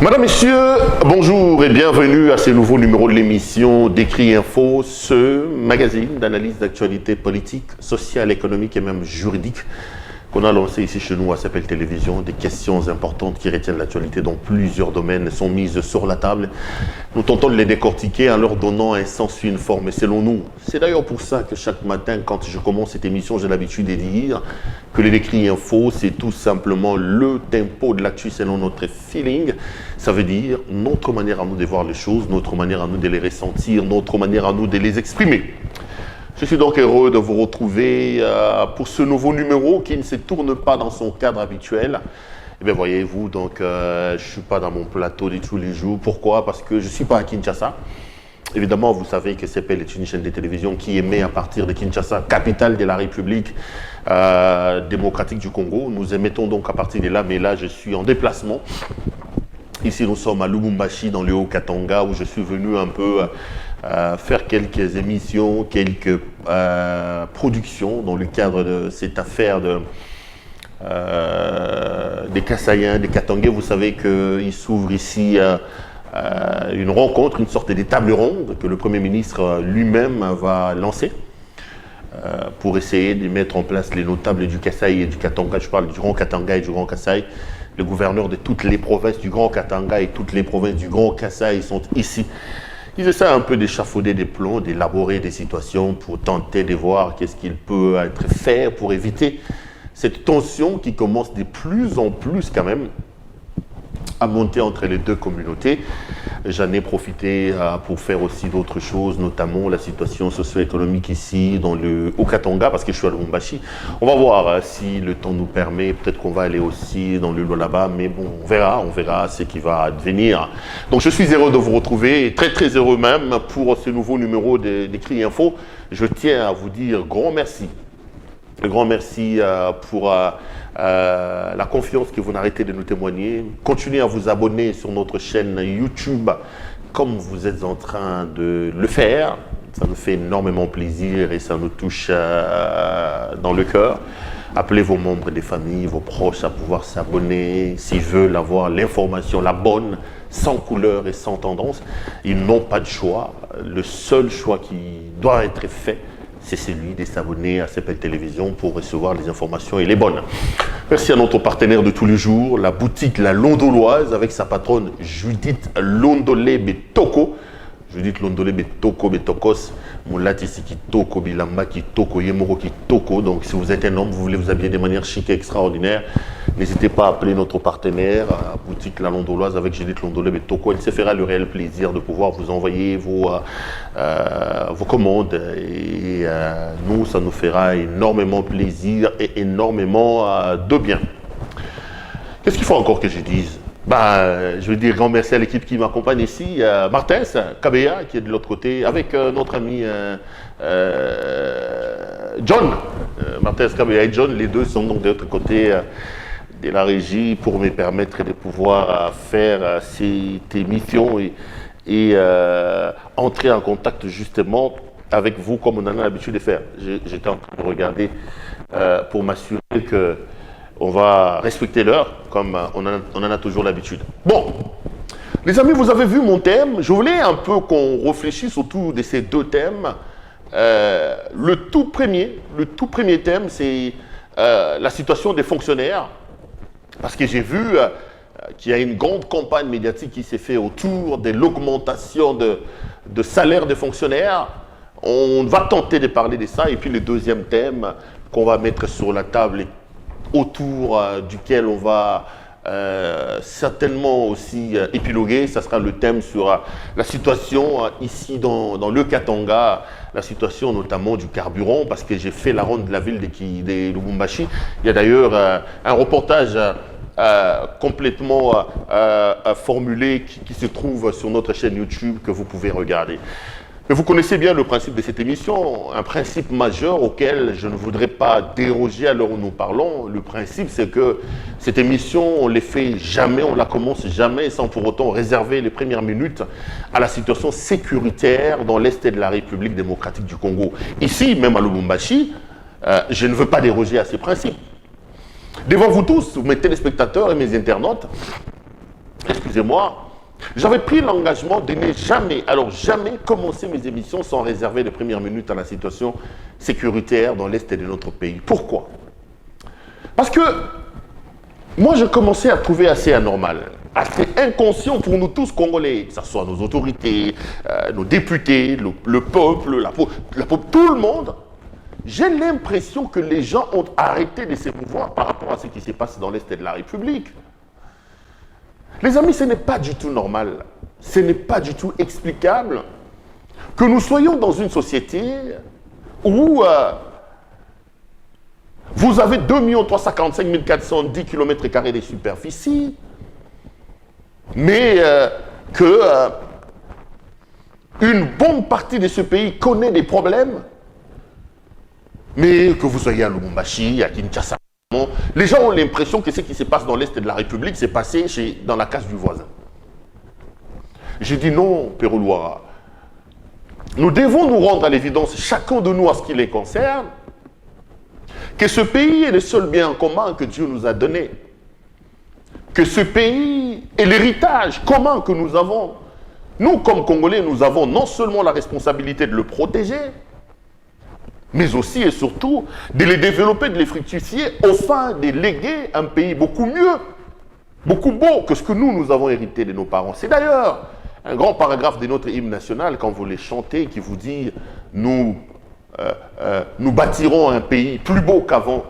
Madame, Messieurs, bonjour et bienvenue à ce nouveau numéro de l'émission Décrit Info, ce magazine d'analyse d'actualité politique, sociale, économique et même juridique qu'on a lancé ici chez nous à Sapel Télévision. Des questions importantes qui retiennent l'actualité dans plusieurs domaines sont mises sur la table. Nous tentons de les décortiquer en leur donnant un sens, une forme selon nous. C'est d'ailleurs pour ça que chaque matin, quand je commence cette émission, j'ai l'habitude de dire que les Décrits Info, c'est tout simplement le tempo de l'actu selon notre feeling. Ça veut dire notre manière à nous de voir les choses, notre manière à nous de les ressentir, notre manière à nous de les exprimer. Je suis donc heureux de vous retrouver pour ce nouveau numéro qui ne se tourne pas dans son cadre habituel. Et bien voyez-vous, donc je ne suis pas dans mon plateau de tous les jours. Pourquoi? Parce que je ne suis pas à Kinshasa. Évidemment, vous savez que CPL est une chaîne de télévision qui émet à partir de Kinshasa, capitale de la République démocratique du Congo. Nous émettons donc à partir de là, mais là je suis en déplacement. Ici, nous sommes à Lubumbashi, dans le Haut-Katanga, où je suis venu un peu faire quelques émissions, quelques productions dans le cadre de cette affaire des Kasaïens, des Katangais. Vous savez qu'il s'ouvre ici une rencontre, une sorte de table ronde que le Premier ministre lui-même va lancer pour essayer de mettre en place les notables du Kasaï et du Katanga. Je parle du Grand Katanga et du Grand Kasaï. Le gouverneur de toutes les provinces du Grand Katanga et toutes les provinces du Grand Kasaï sont ici. Ils essaient un peu d'échafauder des plans, d'élaborer des situations pour tenter de voir qu'est-ce qu'il peut être fait pour éviter cette tension qui commence de plus en plus quand même à monter entre les deux communautés. J'en ai profité pour faire aussi d'autres choses, notamment la situation socio-économique ici dans le Haut-Katanga, parce que je suis à Lubumbashi. On va voir si le temps nous permet, peut-être qu'on va aller aussi dans le là-bas, mais bon, on verra ce qui va advenir. Donc je suis heureux de vous retrouver, et très très heureux même pour ce nouveau numéro d'Écrit Info. Je tiens à vous dire grand merci. Un grand merci pour la confiance que vous n'arrêtez de nous témoigner. Continuez à vous abonner sur notre chaîne YouTube comme vous êtes en train de le faire. Ça nous fait énormément plaisir et ça nous touche dans le cœur. Appelez vos membres des familles, vos proches à pouvoir s'abonner s'ils veulent avoir l'information, la bonne, sans couleur et sans tendance. Ils n'ont pas de choix. Le seul choix qui doit être fait, c'est celui de s'abonner à CPL Télévision pour recevoir les informations et les bonnes. Merci à notre partenaire de tous les jours, la boutique La Londoloise, avec sa patronne Judith Londolé Betoko. Judith Londolé Betoko Betokos, Moulati Kitoko, Bilamba Kitoko, Yemoro Kitoko. Donc si vous êtes un homme, vous voulez vous habiller de manière chic et extraordinaire, n'hésitez pas à appeler notre partenaire, boutique La Londoloise avec Judith Londolé Betoko. Elle se fera le réel plaisir de pouvoir vous envoyer vos commandes. Et nous, ça nous fera énormément plaisir et énormément de bien. Qu'est-ce qu'il faut encore que je dise? Je veux dire grand merci à l'équipe qui m'accompagne ici, Martins Kabea qui est de l'autre côté, avec notre ami John. Martins Kabea et John, les deux sont donc de l'autre côté de la régie pour me permettre de pouvoir faire cette émission et entrer en contact justement avec vous comme on en a l'habitude de faire. J'étais en train de regarder pour m'assurer que on va respecter l'heure, comme on en a toujours l'habitude. Bon, les amis, vous avez vu mon thème. Je voulais un peu qu'on réfléchisse autour de ces deux thèmes. Le tout premier thème, c'est la situation des fonctionnaires. Parce que j'ai vu qu'il y a une grande campagne médiatique qui s'est faite autour de l'augmentation de salaire des fonctionnaires. On va tenter de parler de ça. Et puis le deuxième thème qu'on va mettre sur la table autour duquel on va certainement aussi épiloguer, ça sera le thème sur la situation ici dans le Katanga, la situation notamment du carburant, parce que j'ai fait la ronde de la ville de Lubumbashi. Il y a d'ailleurs un reportage complètement formulé qui se trouve sur notre chaîne YouTube que vous pouvez regarder. Mais vous connaissez bien le principe de cette émission, un principe majeur auquel je ne voudrais pas déroger à l'heure où nous parlons. Le principe, c'est que cette émission, on ne les fait jamais, on ne la commence jamais sans pour autant réserver les premières minutes à la situation sécuritaire dans l'Est de la République démocratique du Congo. Ici, même à Lubumbashi, je ne veux pas déroger à ces principes. Devant vous tous, mes téléspectateurs et mes internautes, excusez-moi, j'avais pris l'engagement de ne jamais, alors jamais commencer mes émissions sans réserver les premières minutes à la situation sécuritaire dans l'Est de notre pays. Pourquoi? Parce que moi, je commençais à trouver assez anormal, assez inconscient pour nous tous Congolais, que ce soit nos autorités, nos députés, le peuple, la peuple, tout le monde. J'ai l'impression que les gens ont arrêté de s'émouvoir par rapport à ce qui s'est passé dans l'Est de la République. Les amis, ce n'est pas du tout normal, ce n'est pas du tout explicable que nous soyons dans une société où vous avez 2 345 410 km² de superficie, mais une bonne partie de ce pays connaît des problèmes, mais que vous soyez à Lubumbashi, à Kinshasa, les gens ont l'impression que ce qui se passe dans l'Est de la République s'est passé dans la case du voisin. J'ai dit non, Péroulois. Nous devons nous rendre à l'évidence, chacun de nous, à ce qui les concerne, que ce pays est le seul bien en commun que Dieu nous a donné. Que ce pays est l'héritage commun que nous avons. Nous, comme Congolais, nous avons non seulement la responsabilité de le protéger, mais aussi et surtout de les développer, de les fructifier, afin de léguer un pays beaucoup mieux, beaucoup beau que ce que nous avons hérité de nos parents. C'est d'ailleurs un grand paragraphe de notre hymne national, quand vous les chantez, qui vous dit « Nous bâtirons un pays plus beau qu'avant ».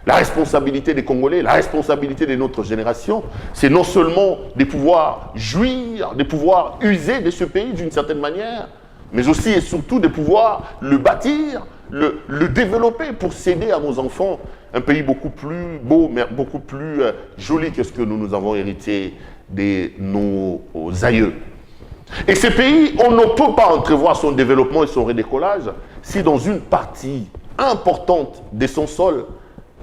La responsabilité des Congolais, la responsabilité de notre génération, c'est non seulement de pouvoir jouir, de pouvoir user de ce pays d'une certaine manière, mais aussi et surtout de pouvoir le bâtir, le développer pour céder à nos enfants un pays beaucoup plus beau, mais beaucoup plus joli que ce que nous avons hérité de nos aïeux. Et ce pays, on ne peut pas entrevoir son développement et son redécollage si dans une partie importante de son sol,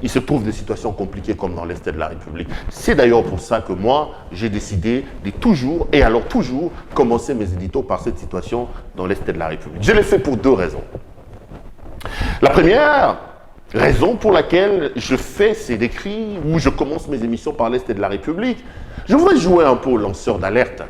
il se trouve des situations compliquées comme dans l'Est de la République. C'est d'ailleurs pour ça que moi, j'ai décidé de toujours, et alors toujours, commencer mes éditos par cette situation dans l'Est de la République. Je l'ai fait pour 2 raisons. La première raison pour laquelle je fais ces écrits, où je commence mes émissions par l'Est de la République, je voudrais jouer un peu au lanceur d'alerte.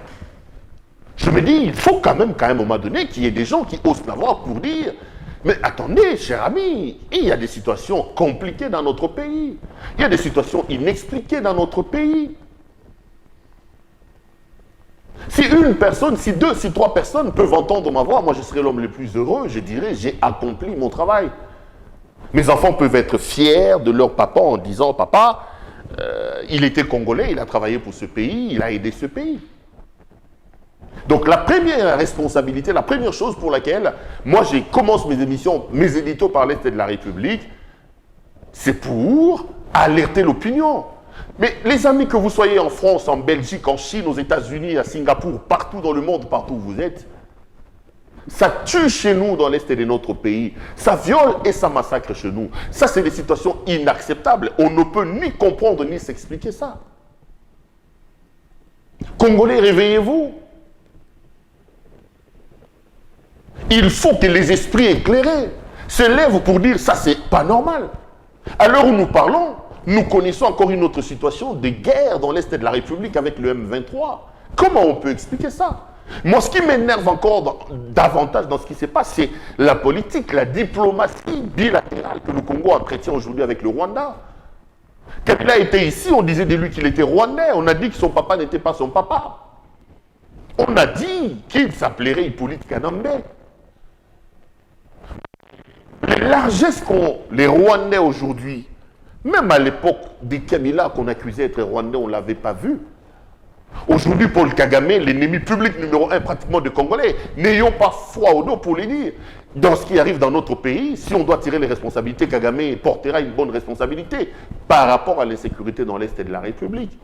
Je me dis, il faut quand même, qu'à un moment donné, qu'il y ait des gens qui osent l'avoir pour dire « Mais attendez, cher ami, il y a des situations compliquées dans notre pays. Il y a des situations inexpliquées dans notre pays. Si une personne, si 2, si 3 personnes peuvent entendre ma voix, moi je serai l'homme le plus heureux, je dirais, j'ai accompli mon travail. Mes enfants peuvent être fiers de leur papa en disant, papa, il était congolais, il a travaillé pour ce pays, il a aidé ce pays. Donc la première responsabilité, la première chose pour laquelle moi je commence mes émissions, mes éditos par l'Est de la République, c'est pour alerter l'opinion. Mais les amis, que vous soyez en France, en Belgique, en Chine, aux États-Unis, à Singapour, partout dans le monde, partout où vous êtes, ça tue chez nous dans l'Est de notre pays. Ça viole et ça massacre chez nous. Ça, c'est des situations inacceptables. On ne peut ni comprendre ni s'expliquer ça. Congolais, réveillez-vous. Il faut que les esprits éclairés se lèvent pour dire ça, c'est pas normal. À l'heure où nous parlons, nous connaissons encore une autre situation de guerre dans l'Est de la République avec le M23. Comment on peut expliquer ça? Moi, ce qui m'énerve encore davantage dans ce qui se passe, c'est la politique, la diplomatie bilatérale que le Congo entretient aujourd'hui avec le Rwanda. Quand il a été ici, on disait de lui qu'il était rwandais. On a dit que son papa n'était pas son papa. On a dit qu'il s'appellerait Hippolyte Kanambe. Les largesses qu'ont les Rwandais aujourd'hui, même à l'époque des Kabila qu'on accusait d'être Rwandais, on ne l'avait pas vu. Aujourd'hui, Paul Kagame, l'ennemi public numéro 1 pratiquement de Congolais, n'ayons pas foi au dos pour les dire. Dans ce qui arrive dans notre pays, si on doit tirer les responsabilités, Kagame portera une bonne responsabilité par rapport à l'insécurité dans l'Est de la République.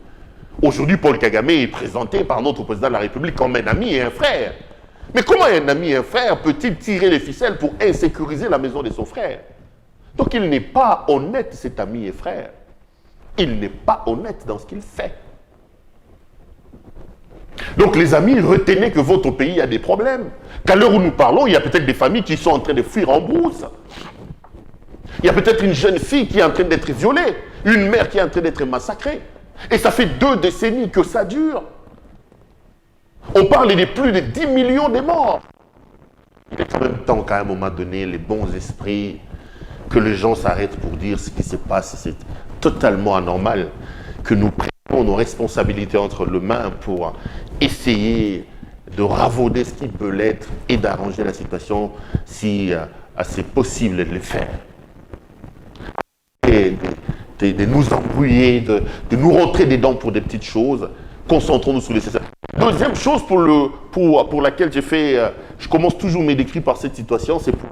Aujourd'hui, Paul Kagame est présenté par notre président de la République comme un ami et un frère. Mais comment un ami et un frère peut-il tirer les ficelles pour insécuriser la maison de son frère? Donc il n'est pas honnête, cet ami et frère. Il n'est pas honnête dans ce qu'il fait. Donc les amis, retenez que votre pays a des problèmes. Qu'à l'heure où nous parlons, il y a peut-être des familles qui sont en train de fuir en brousse. Il y a peut-être une jeune fille qui est en train d'être violée, une mère qui est en train d'être massacrée. Et ça fait 2 décennies que ça dure. On parle de plus de 10 millions de morts. Il est en même temps qu'à un moment donné, les bons esprits, que les gens s'arrêtent pour dire ce qui se passe, c'est totalement anormal, que nous prenions nos responsabilités entre les mains pour essayer de ravauder ce qui peut l'être et d'arranger la situation si c'est possible de le faire. Et de nous embrouiller, de nous rentrer dedans pour des petites choses, concentrons-nous sur l'essentiel. Deuxième chose pour laquelle je commence toujours mes décrits par cette situation, c'est pour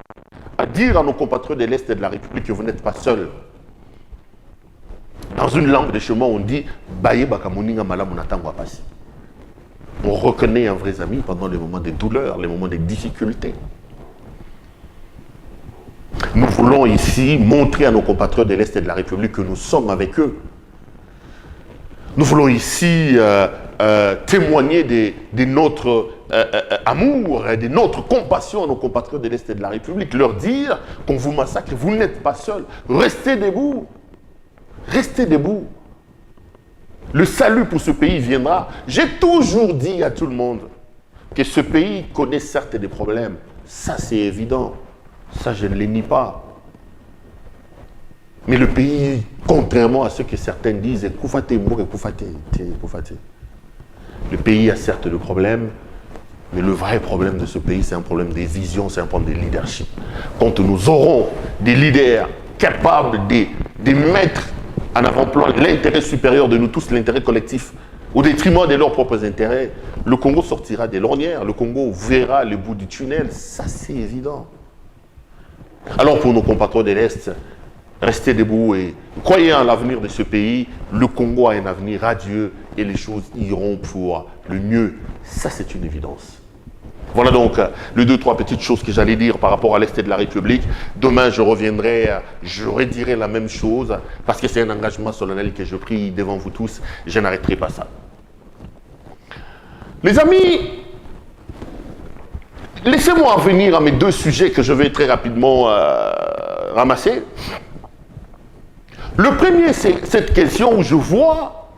dire à nos compatriotes de l'Est et de la République que vous n'êtes pas seuls. Dans une langue de chemin, on dit Baye bakamoninga malamunatango apasi. On reconnaît un vrai ami pendant les moments de douleur, les moments de difficultés. Nous voulons ici montrer à nos compatriotes de l'Est et de la République que nous sommes avec eux. Nous voulons ici témoigner de notre amour et de notre compassion à nos compatriotes de l'Est et de la République. Leur dire qu'on vous massacre, vous n'êtes pas seuls. Restez debout. Restez debout. Le salut pour ce pays viendra. J'ai toujours dit à tout le monde que ce pays connaît certes des problèmes. Ça, c'est évident. Ça, je ne les nie pas. Mais le pays, contrairement à ce que certains disent, le pays a certes des problèmes, mais le vrai problème de ce pays, c'est un problème des visions, c'est un problème de leadership. Quand nous aurons des leaders capables de mettre en avant-plan l'intérêt supérieur de nous tous, l'intérêt collectif, au détriment de leurs propres intérêts, le Congo sortira des lornières, le Congo verra le bout du tunnel, ça c'est évident. Alors pour nos compatriotes de l'Est, restez debout et croyez en l'avenir de ce pays. Le Congo a un avenir radieux et les choses iront pour le mieux. Ça, c'est une évidence. Voilà donc les 2-3 petites choses que j'allais dire par rapport à l'Est de la République. Demain, je reviendrai, je redirai la même chose parce que c'est un engagement solennel que je prie devant vous tous. Je n'arrêterai pas ça. Les amis, laissez-moi venir à mes 2 sujets que je vais très rapidement ramasser. Le premier, c'est cette question où je vois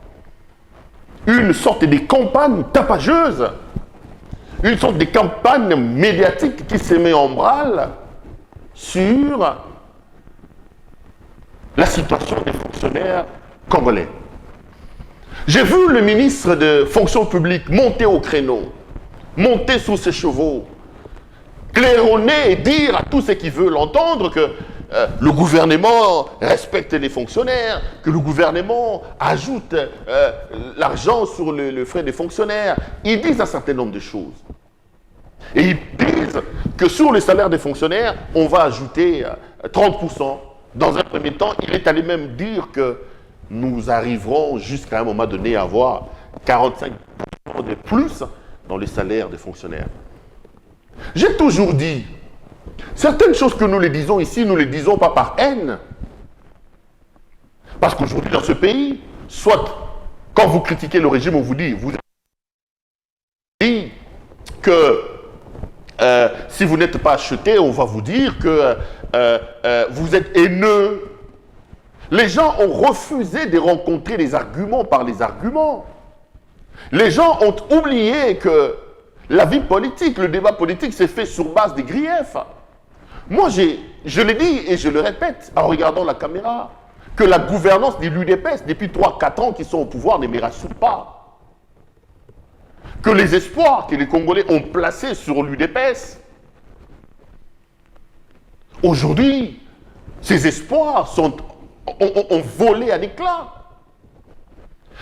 une sorte de campagne tapageuse, une sorte de campagne médiatique qui se met en branle sur la situation des fonctionnaires congolais. J'ai vu le ministre de Fonction publique monter au créneau, monter sous ses chevaux, claironner et dire à tous ceux qui veulent l'entendre que le gouvernement respecte les fonctionnaires, que le gouvernement ajoute l'argent sur le frais des fonctionnaires. Ils disent un certain nombre de choses. Et ils disent que sur le salaire des fonctionnaires, on va ajouter 30%. Dans un premier temps, il est allé même dire que nous arriverons jusqu'à un moment donné à avoir 45% de plus dans les salaires des fonctionnaires. J'ai toujours dit, certaines choses que nous les disons ici, nous ne les disons pas par haine. Parce qu'aujourd'hui, dans ce pays, soit quand vous critiquez le régime, on vous dit, que si vous n'êtes pas acheté, on va vous dire que vous êtes haineux. Les gens ont refusé de rencontrer les arguments par les arguments. Les gens ont oublié que la vie politique, le débat politique s'est fait sur base des griefs. Moi, je l'ai dit et je le répète en regardant la caméra, que la gouvernance de l'UDPS, depuis 3-4 ans qu'ils sont au pouvoir, ne me rassure pas. Que les espoirs que les Congolais ont placés sur l'UDPS, aujourd'hui, ces espoirs ont volé à l'éclat.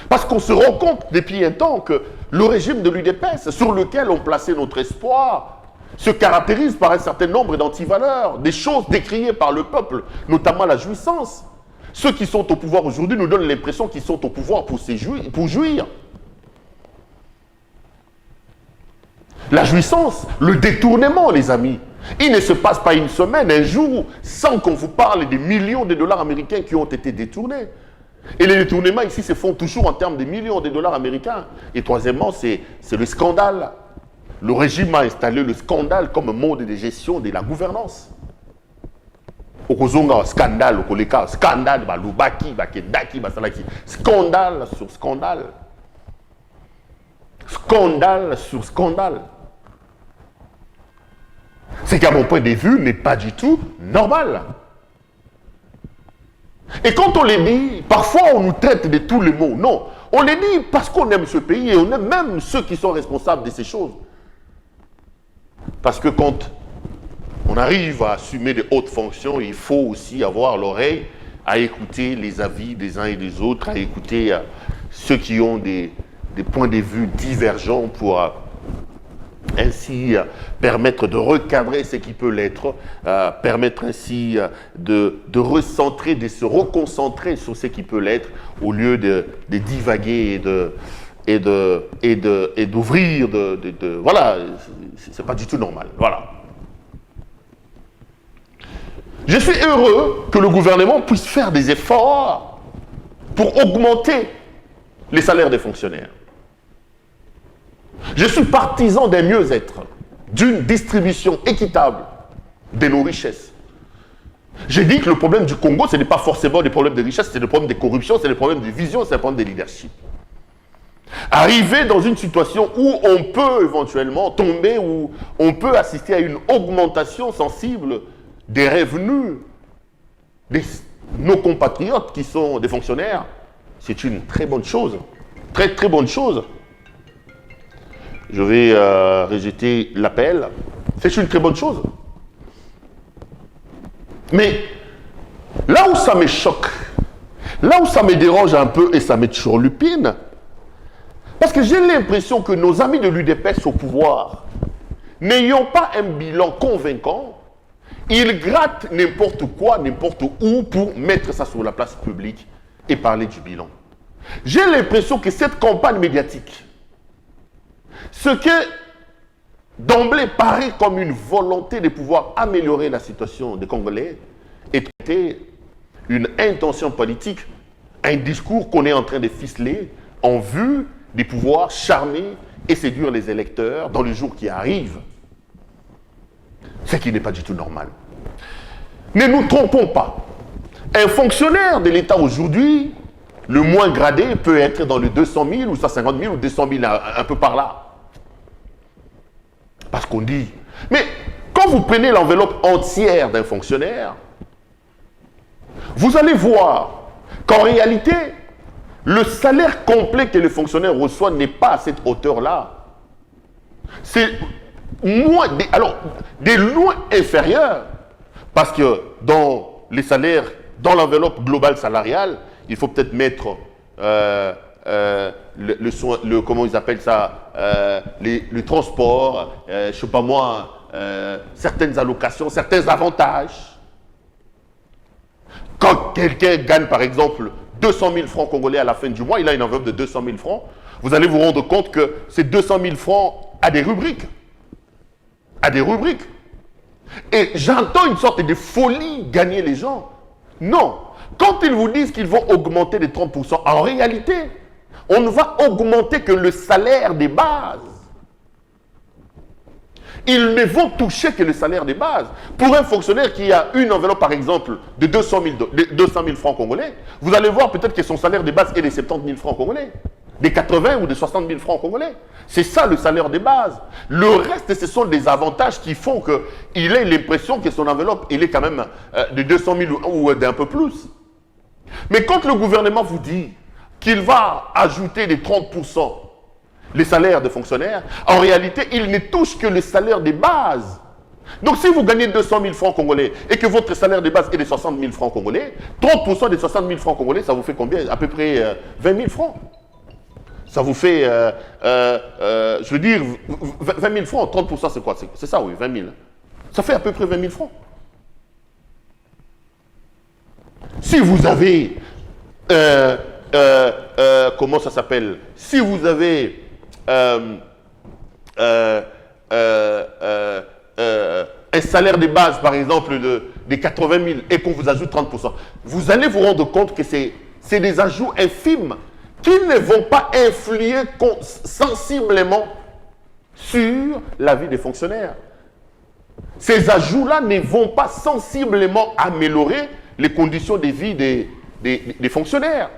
Parce qu'on se rend compte depuis un temps que le régime de l'UDPS, sur lequel on plaçait notre espoir, se caractérise par un certain nombre d'antivaleurs, des choses décriées par le peuple, notamment la jouissance. Ceux qui sont au pouvoir aujourd'hui nous donnent l'impression qu'ils sont au pouvoir pour jouir. La jouissance, le détournement, les amis. Il ne se passe pas une semaine, un jour, sans qu'on vous parle des millions de dollars américains qui ont été détournés. Et les détournements ici se font toujours en termes de millions de dollars américains. Et troisièmement, c'est le scandale. Le régime a installé le scandale comme mode de gestion de la gouvernance. Okozonga scandale, okoleka scandale, balubaki, bakedaki, basalaki. Scandale sur scandale. scandale sur scandale. C'est qu'à mon point de vue, n'est pas du tout normal. Et quand on les dit, parfois on nous traite de tous les mots. Non, on les dit parce qu'on aime ce pays et on aime même ceux qui sont responsables de ces choses. Parce que quand on arrive à assumer de hautes fonctions, il faut aussi avoir l'oreille à écouter les avis des uns et des autres, à écouter ceux qui ont des points de vue divergents pour ainsi permettre de recadrer ce qui peut l'être, permettre ainsi de recentrer, de se reconcentrer sur ce qui peut l'être, au lieu de divaguer et d'ouvrir, voilà, c'est pas du tout normal, voilà. Je suis heureux que le gouvernement puisse faire des efforts pour augmenter les salaires des fonctionnaires. Je suis partisan d'un mieux-être, d'une distribution équitable de nos richesses. J'ai dit que le problème du Congo, ce n'est pas forcément des problèmes de richesse, c'est des problèmes de corruption, c'est des problèmes de vision, c'est des problèmes de leadership. Arriver dans une situation où on peut éventuellement tomber, où on peut assister à une augmentation sensible des revenus de nos compatriotes qui sont des fonctionnaires, c'est une très bonne chose. Très, très bonne chose. Je vais rejeter l'appel. C'est une très bonne chose. Mais là où ça me choque, là où ça me dérange un peu et ça me turlupine, parce que j'ai l'impression que nos amis de l'UDPS au pouvoir, n'ayant pas un bilan convaincant, ils grattent n'importe quoi, n'importe où pour mettre ça sur la place publique et parler du bilan. J'ai l'impression que cette campagne médiatique, ce que d'emblée paraît comme une volonté de pouvoir améliorer la situation des Congolais, était une intention politique, un discours qu'on est en train de ficeler en vue de pouvoir charmer et séduire les électeurs dans les jours qui arrivent. Ce qui n'est pas du tout normal. Ne nous trompons pas. Un fonctionnaire de l'État aujourd'hui, le moins gradé peut être dans les 200 000 ou 150 000 ou 200 000, un peu par là. Parce qu'on dit. Mais quand vous prenez l'enveloppe entière d'un fonctionnaire, vous allez voir qu'en réalité, le salaire complet que le fonctionnaire reçoit n'est pas à cette hauteur-là. C'est moins, des loin inférieurs. Parce que dans les salaires, dans l'enveloppe globale salariale, il faut peut-être mettre comment ils appellent ça, le transport, je ne sais pas moi, certaines allocations, certains avantages. Quand quelqu'un gagne par exemple 200 000 francs congolais à la fin du mois, il a une enveloppe de 200 000 francs, vous allez vous rendre compte que ces 200 000 francs a des rubriques. A des rubriques. Et j'entends une sorte de folie gagner les gens. Non. Quand ils vous disent qu'ils vont augmenter les 30%, en réalité, on ne va augmenter que le salaire des bases. Ils ne vont toucher que le salaire des bases. Pour un fonctionnaire qui a une enveloppe, par exemple, de 200 000 francs congolais, vous allez voir peut-être que son salaire des bases est de 70 000 francs congolais, des 80 ou des 60 000 francs congolais. C'est ça le salaire des bases. Le reste, ce sont des avantages qui font qu'il ait l'impression que son enveloppe, il est quand même de 200 000 ou d'un peu plus. Mais quand le gouvernement vous dit qu'il va ajouter des 30% les salaires des fonctionnaires, en réalité, il ne touche que le salaire des bases. Donc, si vous gagnez 200 000 francs congolais et que votre salaire de base est de 60 000 francs congolais, 30% des 60 000 francs congolais, ça vous fait combien? À peu près 20 000 francs. Ça vous fait, je veux dire, 20 000 francs, 30% c'est quoi? C'est ça, oui, 20 000. Ça fait à peu près 20 000 francs. Si vous avez, comment ça s'appelle? Si vous avez un salaire de base, par exemple, de 80 000 et qu'on vous ajoute 30%, vous allez vous rendre compte que c'est des ajouts infimes qui ne vont pas influer sensiblement sur la vie des fonctionnaires. Ces ajouts-là ne vont pas sensiblement améliorer les conditions de vie des fonctionnaires.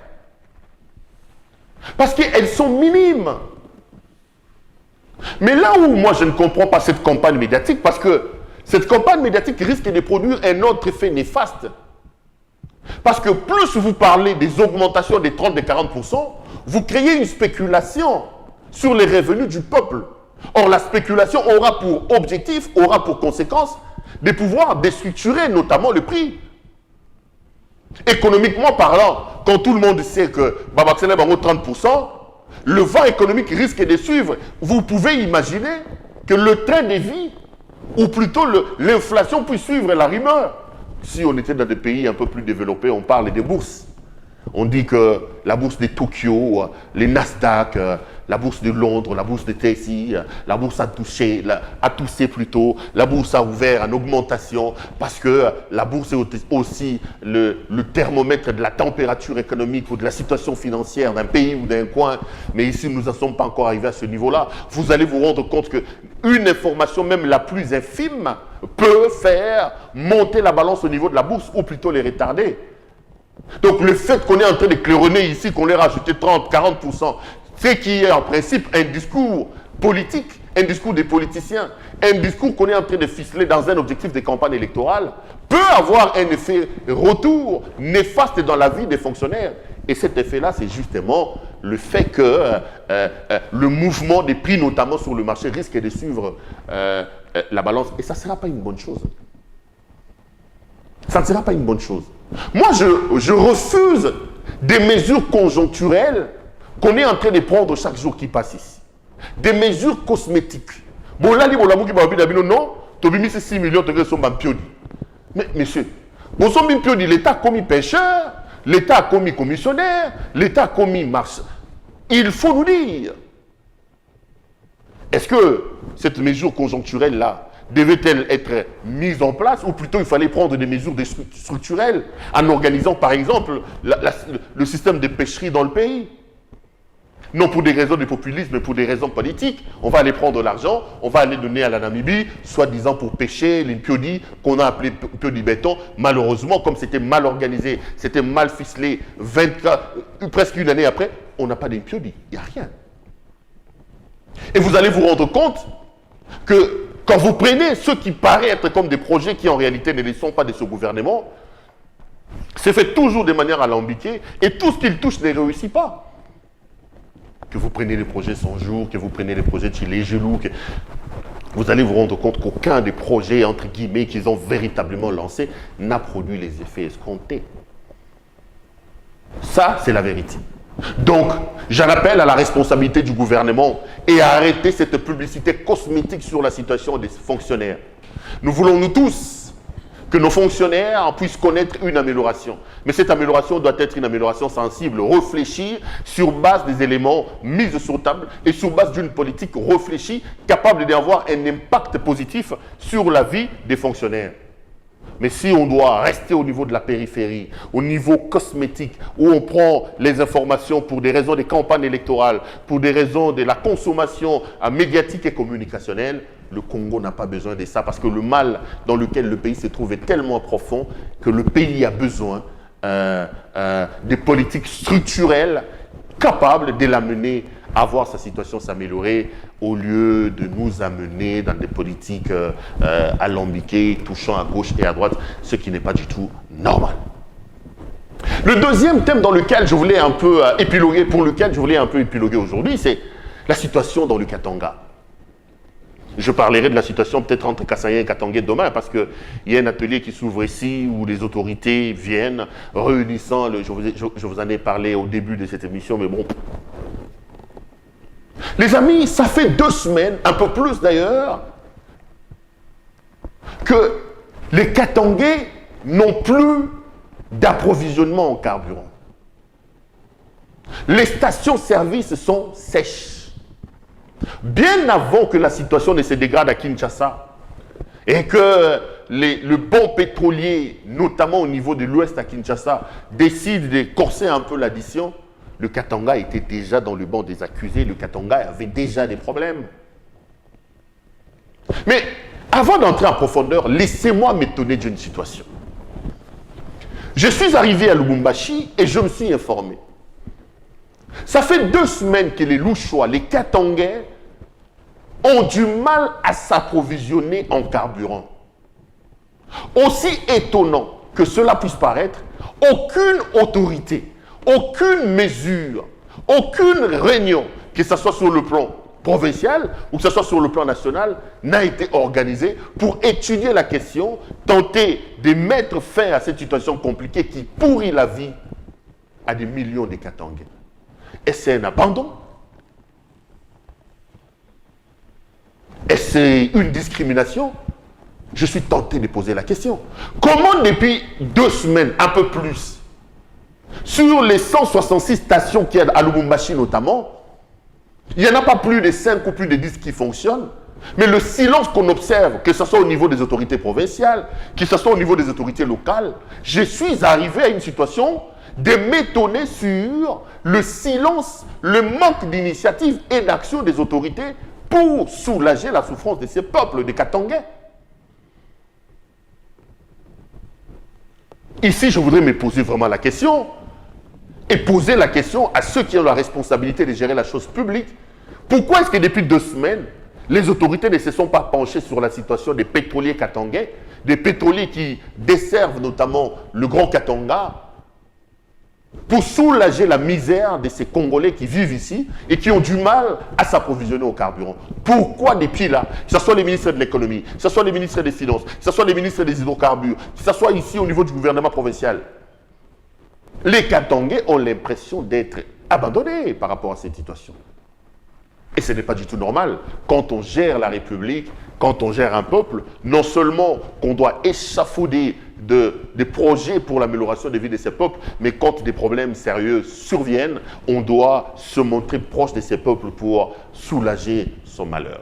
Parce qu'elles sont minimes. Mais là où moi je ne comprends pas cette campagne médiatique, parce que cette campagne médiatique risque de produire un autre effet néfaste. Parce que plus vous parlez des augmentations des 30, des 40%, vous créez une spéculation sur les revenus du peuple. Or, la spéculation aura pour objectif, aura pour conséquence de pouvoir déstructurer notamment le prix. Économiquement parlant, quand tout le monde sait que Babaxene Bango 30%, le vent économique risque de suivre. Vous pouvez imaginer que le train de vie, ou plutôt l'inflation puisse suivre la rumeur. Si on était dans des pays un peu plus développés, on parle des bourses. On dit que la bourse de Tokyo, les Nasdaq, la bourse de Londres, la bourse de Tennessee, la bourse a toussé plutôt, la bourse a ouvert en augmentation parce que la bourse est aussi le thermomètre de la température économique ou de la situation financière d'un pays ou d'un coin. Mais ici, nous n'en sommes pas encore arrivés à ce niveau-là. Vous allez vous rendre compte qu'une information, même la plus infime, peut faire monter la balance au niveau de la bourse ou plutôt les retarder. Donc le fait qu'on est en train de claironner ici, qu'on ait rajouté 30, 40%, c'est qui est en principe un discours politique, un discours des politiciens, un discours qu'on est en train de ficeler dans un objectif de campagne électorale, peut avoir un effet retour néfaste dans la vie des fonctionnaires. Et cet effet-là, c'est justement le fait que le mouvement des prix, notamment sur le marché, risque de suivre la balance. Et ça ne sera pas une bonne chose. Ça ne sera pas une bonne chose. Moi, je refuse des mesures conjoncturelles qu'on est en train de prendre chaque jour qui passe ici. Des mesures cosmétiques. Bon, là, non, tu as mis 6 millions de sont piodi. Mais, monsieur, l'État a commis pêcheur, l'État a commis commissionnaire, l'État a commis marchand. Il faut nous dire. Est-ce que cette mesure conjoncturelle-là devait-elle être mise en place, ou plutôt il fallait prendre des mesures structurelles en organisant par exemple le système de pêcherie dans le pays? Non pour des raisons de populisme, mais pour des raisons politiques. On va aller prendre l'argent, on va aller donner à la Namibie, soi-disant pour pêcher les piodis qu'on a appelés piodis béton. Malheureusement, comme c'était mal organisé, c'était mal ficelé, presque une année après, on n'a pas de piodis, il n'y a rien. Et vous allez vous rendre compte que quand vous prenez ceux qui paraissent être comme des projets qui en réalité ne le sont pas de ce gouvernement, c'est fait toujours de manière alambiquée et tout ce qu'ils touchent ne réussit pas. Que vous preniez les projets 100 jours, que vous preniez les projets de Chile Gelou, vous allez vous rendre compte qu'aucun des projets, entre guillemets, qu'ils ont véritablement lancés n'a produit les effets escomptés. Ça, c'est la vérité. Donc, j'en appelle à la responsabilité du gouvernement et à arrêter cette publicité cosmétique sur la situation des fonctionnaires. Nous voulons, nous tous, que nos fonctionnaires puissent connaître une amélioration. Mais cette amélioration doit être une amélioration sensible, réfléchie sur base des éléments mis sur table et sur base d'une politique réfléchie, capable d'avoir un impact positif sur la vie des fonctionnaires. Mais si on doit rester au niveau de la périphérie, au niveau cosmétique, où on prend les informations pour des raisons de campagne électorale, pour des raisons de la consommation médiatique et communicationnelle, le Congo n'a pas besoin de ça parce que le mal dans lequel le pays se trouve est tellement profond que le pays a besoin de politiques structurelles capables de l'amener à voir sa situation s'améliorer au lieu de nous amener dans des politiques alambiquées, touchant à gauche et à droite, ce qui n'est pas du tout normal. Le deuxième thème dans lequel je voulais un peu épiloguer, aujourd'hui, c'est la situation dans le Katanga. Je parlerai de la situation peut-être entre Kassaya et Katangé demain parce qu'il y a un atelier qui s'ouvre ici où les autorités viennent réunissant, je vous en ai parlé au début de cette émission, mais bon. Les amis, ça fait 2 semaines, un peu plus d'ailleurs, que les Katangais n'ont plus d'approvisionnement en carburant. Les stations-service sont sèches. Bien avant que la situation ne se dégrade à Kinshasa et que le bon pétrolier, notamment au niveau de l'ouest à Kinshasa, décide de corser un peu l'addition, le Katanga était déjà dans le banc des accusés, le Katanga avait déjà des problèmes. Mais avant d'entrer en profondeur, laissez-moi m'étonner d'une situation. Je suis arrivé à Lubumbashi et je me suis informé. Ça fait 2 semaines que les Louchois, les Katangais, ont du mal à s'approvisionner en carburant. Aussi étonnant que cela puisse paraître, aucune autorité, aucune mesure, aucune réunion, que ce soit sur le plan provincial ou que ce soit sur le plan national, n'a été organisée pour étudier la question, tenter de mettre fin à cette situation compliquée qui pourrit la vie à des millions de Katangais. Et c'est un abandon? Et c'est une discrimination? Je suis tenté de poser la question. Comment depuis 2 semaines, un peu plus, sur les 166 stations qu'il y a à Lubumbashi notamment, il n'y en a pas plus de 5 ou plus de 10 qui fonctionnent, mais le silence qu'on observe, que ce soit au niveau des autorités provinciales, que ce soit au niveau des autorités locales, je suis arrivé à une situation de m'étonner sur le silence, le manque d'initiative et d'action des autorités pour soulager la souffrance de ces peuples, des Katangais. Ici, je voudrais me poser vraiment la question et poser la question à ceux qui ont la responsabilité de gérer la chose publique. Pourquoi est-ce que depuis 2 semaines, les autorités ne se sont pas penchées sur la situation des pétroliers katangais, des pétroliers qui desservent notamment le Grand Katanga, pour soulager la misère de ces Congolais qui vivent ici et qui ont du mal à s'approvisionner au carburant? Pourquoi depuis là, que ce soit les ministres de l'économie, que ce soit les ministres des finances, que ce soit les ministres des hydrocarbures, que ce soit ici au niveau du gouvernement provincial, les Katangais ont l'impression d'être abandonnés par rapport à cette situation? Et ce n'est pas du tout normal. Quand on gère la République, quand on gère un peuple, non seulement qu'on doit échafauder des projets pour l'amélioration des vies de ces peuples, mais quand des problèmes sérieux surviennent, on doit se montrer proche de ces peuples pour soulager son malheur.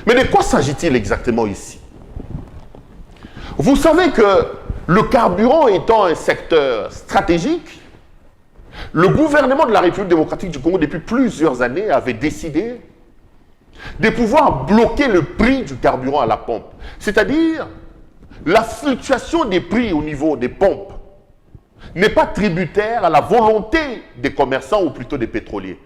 Mais de quoi s'agit-il exactement ici? Vous savez que le carburant étant un secteur stratégique, le gouvernement de la République démocratique du Congo, depuis plusieurs années, avait décidé de pouvoir bloquer le prix du carburant à la pompe. C'est-à-dire, la fluctuation des prix au niveau des pompes n'est pas tributaire à la volonté des commerçants ou plutôt des pétroliers.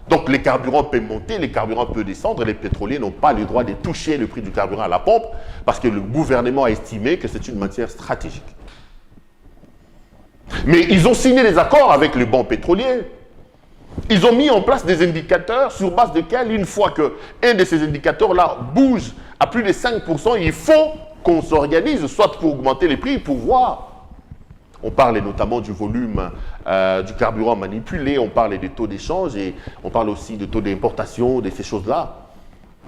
Donc les carburants peuvent monter, les carburants peuvent descendre, et les pétroliers n'ont pas le droit de toucher le prix du carburant à la pompe parce que le gouvernement a estimé que c'est une matière stratégique. Mais ils ont signé des accords avec les banques pétroliers. Ils ont mis en place des indicateurs sur base desquels, une fois qu'un de ces indicateurs-là bouge à plus de 5%, il faut qu'on s'organise, soit pour augmenter les prix, pour voir. On parle notamment du volume du carburant manipulé, on parle des taux d'échange et on parle aussi de taux d'importation, de ces choses-là.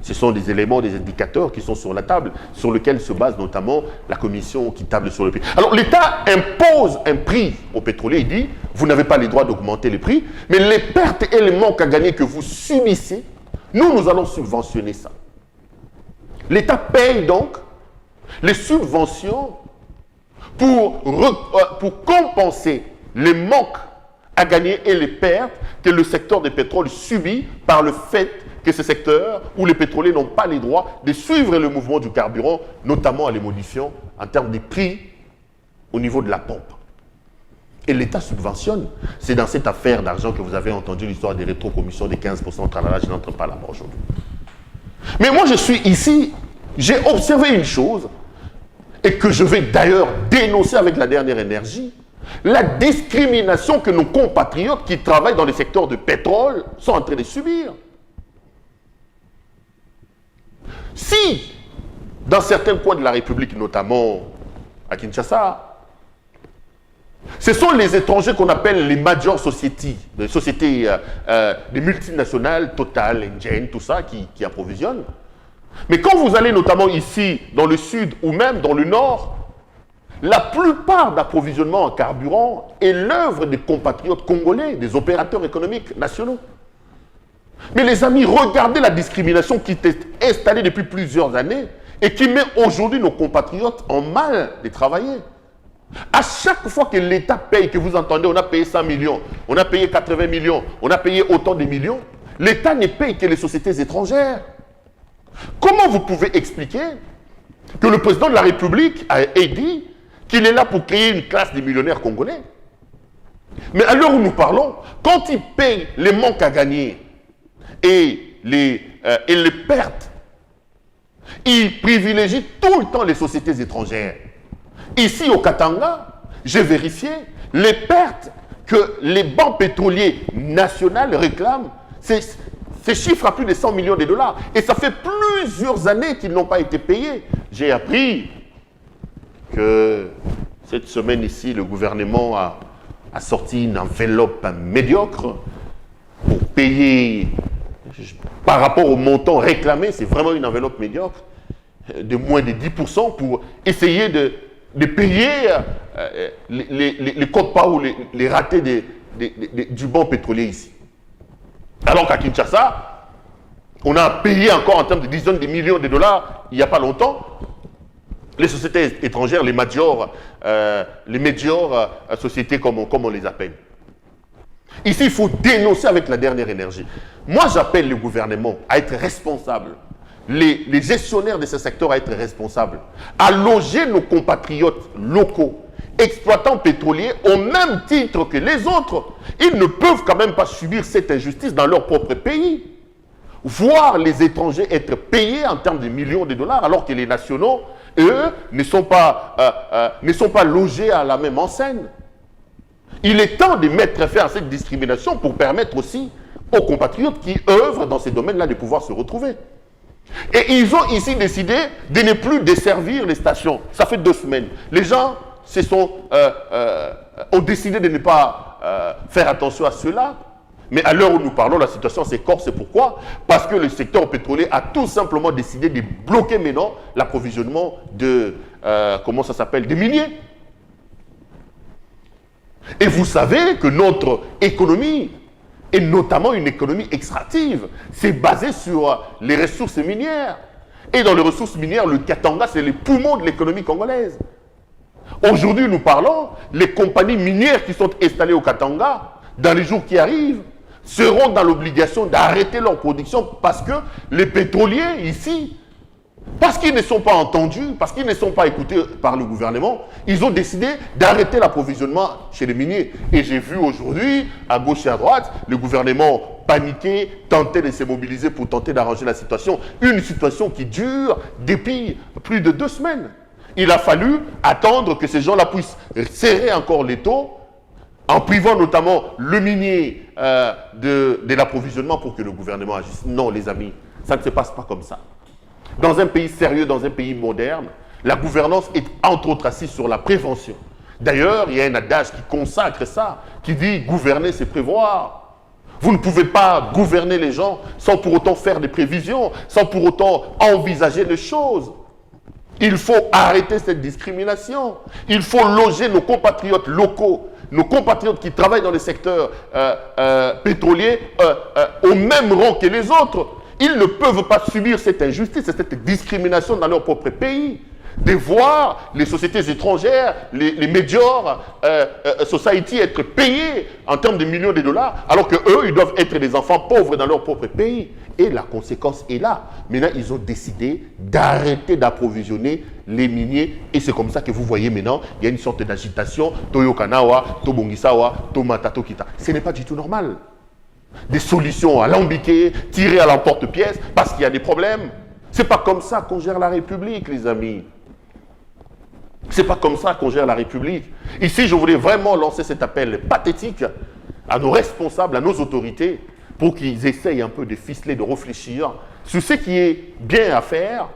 Ce sont des éléments, des indicateurs qui sont sur la table, sur lesquels se base notamment la commission qui table sur le prix. Alors l'État impose un prix aux pétroliers, il dit, vous n'avez pas le droit d'augmenter les prix, mais les pertes et les manques à gagner que vous subissez, nous allons subventionner ça. L'État paye donc les subventions pour compenser les manques à gagner et les pertes que le secteur des pétroles subit par le fait que ce secteur où les pétroliers n'ont pas les droits de suivre le mouvement du carburant, notamment en les modifiant en termes de prix au niveau de la pompe. Et l'État subventionne. C'est dans cette affaire d'argent que vous avez entendu l'histoire des rétrocommissions des 15%, tralala, je n'entre pas là-bas aujourd'hui. Mais moi je suis ici, j'ai observé une chose, et que je vais d'ailleurs dénoncer avec la dernière énergie, la discrimination que nos compatriotes qui travaillent dans les secteurs de pétrole sont en train de subir. Si, dans certains coins de la République, notamment à Kinshasa, ce sont les étrangers qu'on appelle les major society, les sociétés, des multinationales, Total, Engen, tout ça, qui approvisionnent. Mais quand vous allez notamment ici, dans le sud ou même dans le nord, la plupart d'approvisionnement en carburant est l'œuvre des compatriotes congolais, des opérateurs économiques nationaux. Mais les amis, regardez la discrimination qui est installée depuis plusieurs années et qui met aujourd'hui nos compatriotes en mal de travailler. À chaque fois que l'État paye, que vous entendez, on a payé 100 millions, on a payé 80 millions, on a payé autant de millions, l'État ne paye que les sociétés étrangères. Comment vous pouvez expliquer que le président de la République a dit qu'il est là pour créer une classe de millionnaires congolais? Mais à l'heure où nous parlons, quand il paye les manques à gagner et les et les pertes. Ils privilégient tout le temps les sociétés étrangères. Ici au Katanga, j'ai vérifié, les pertes que les banques pétroliers nationales réclament, c'est chiffre à plus de 100 millions de dollars. Et ça fait plusieurs années qu'ils n'ont pas été payés. J'ai appris que cette semaine ici, le gouvernement a sorti une enveloppe médiocre pour payer, par rapport au montant réclamé, c'est vraiment une enveloppe médiocre, de moins de 10% pour essayer de payer les quotes-parts ou les ratés du banc pétrolier ici. Alors qu'à Kinshasa, on a payé encore en termes de dizaines de millions de dollars il n'y a pas longtemps. Les sociétés étrangères, les majors sociétés comme on les appelle. Ici, il faut dénoncer avec la dernière énergie. Moi, j'appelle le gouvernement à être responsable, les gestionnaires de ce secteur à être responsables, à loger nos compatriotes locaux, exploitants pétroliers, au même titre que les autres. Ils ne peuvent quand même pas subir cette injustice dans leur propre pays. Voir les étrangers être payés en termes de millions de dollars, alors que les nationaux, eux, ne sont pas logés à la même enseigne. Il est temps de mettre fin à cette discrimination pour permettre aussi aux compatriotes qui œuvrent dans ces domaines-là de pouvoir se retrouver. Et ils ont ici décidé de ne plus desservir les stations. Ça fait 2 semaines. Les gens ont décidé de ne pas faire attention à cela. Mais à l'heure où nous parlons, la situation s'écorce. C'est pourquoi? Parce que le secteur pétrolier a tout simplement décidé de bloquer maintenant l'approvisionnement des miniers. Et vous savez que notre économie, et notamment une économie extractive, c'est basée sur les ressources minières. Et dans les ressources minières, le Katanga, c'est les poumons de l'économie congolaise. Aujourd'hui, nous parlons, les compagnies minières qui sont installées au Katanga, dans les jours qui arrivent, seront dans l'obligation d'arrêter leur production parce que les pétroliers ici, parce qu'ils ne sont pas entendus, parce qu'ils ne sont pas écoutés par le gouvernement, ils ont décidé d'arrêter l'approvisionnement chez les miniers. Et j'ai vu aujourd'hui, à gauche et à droite, le gouvernement paniquer, tenter de se mobiliser pour tenter d'arranger la situation. Une situation qui dure depuis plus de 2 semaines. Il a fallu attendre que ces gens-là puissent serrer encore les taux, en privant notamment le minier de l'approvisionnement pour que le gouvernement agisse. Non, les amis, ça ne se passe pas comme ça. Dans un pays sérieux, dans un pays moderne, la gouvernance est entre autres assise sur la prévention. D'ailleurs, il y a un adage qui consacre ça, qui dit « gouverner, c'est prévoir ». Vous ne pouvez pas gouverner les gens sans pour autant faire des prévisions, sans pour autant envisager les choses. Il faut arrêter cette discrimination. Il faut loger nos compatriotes locaux, nos compatriotes qui travaillent dans le secteur pétrolier au même rang que les autres. Ils ne peuvent pas subir cette injustice et cette discrimination dans leur propre pays. De voir les sociétés étrangères, les major society être payés en termes de millions de dollars, alors qu'eux, ils doivent être des enfants pauvres dans leur propre pays. Et la conséquence est là. Maintenant, ils ont décidé d'arrêter d'approvisionner les miniers. Et c'est comme ça que vous voyez maintenant, il y a une sorte d'agitation. Toyokanawa, Tobongisawa, Tomata, Tokita. Ce n'est pas du tout normal. Des solutions alambiquées, tirées à l'emporte-pièce, parce qu'il y a des problèmes. C'est pas comme ça qu'on gère la République, les amis. C'est pas comme ça qu'on gère la République. Ici, je voulais vraiment lancer cet appel pathétique à nos responsables, à nos autorités, pour qu'ils essayent un peu de ficeler, de réfléchir sur ce qui est bien à faire,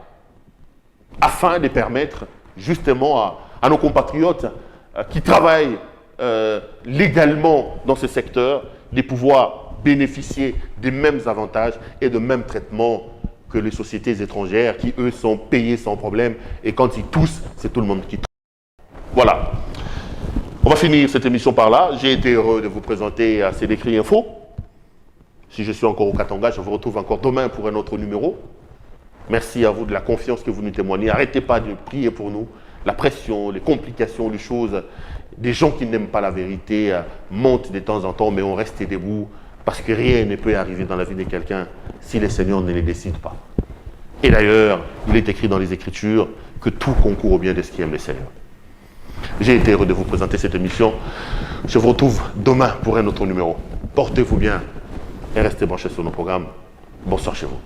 afin de permettre justement à nos compatriotes qui travaillent légalement dans ce secteur de pouvoir bénéficier des mêmes avantages et de mêmes traitements que les sociétés étrangères qui, eux, sont payés sans problème. Et quand ils toussent, c'est tout le monde qui tousse. Voilà. On va finir cette émission par là. J'ai été heureux de vous présenter à CDCRI Info. Si je suis encore au Katanga, je vous retrouve encore demain pour un autre numéro. Merci à vous de la confiance que vous nous témoignez. Arrêtez pas de prier pour nous. La pression, les complications, les choses, des gens qui n'aiment pas la vérité montent de temps en temps, mais on reste debout. Parce que rien ne peut arriver dans la vie de quelqu'un si le Seigneur ne les décide pas. Et d'ailleurs, il est écrit dans les Écritures que tout concourt au bien de ceux qui aiment le Seigneur. J'ai été heureux de vous présenter cette émission. Je vous retrouve demain pour un autre numéro. Portez-vous bien et restez branchés sur nos programmes. Bonsoir chez vous.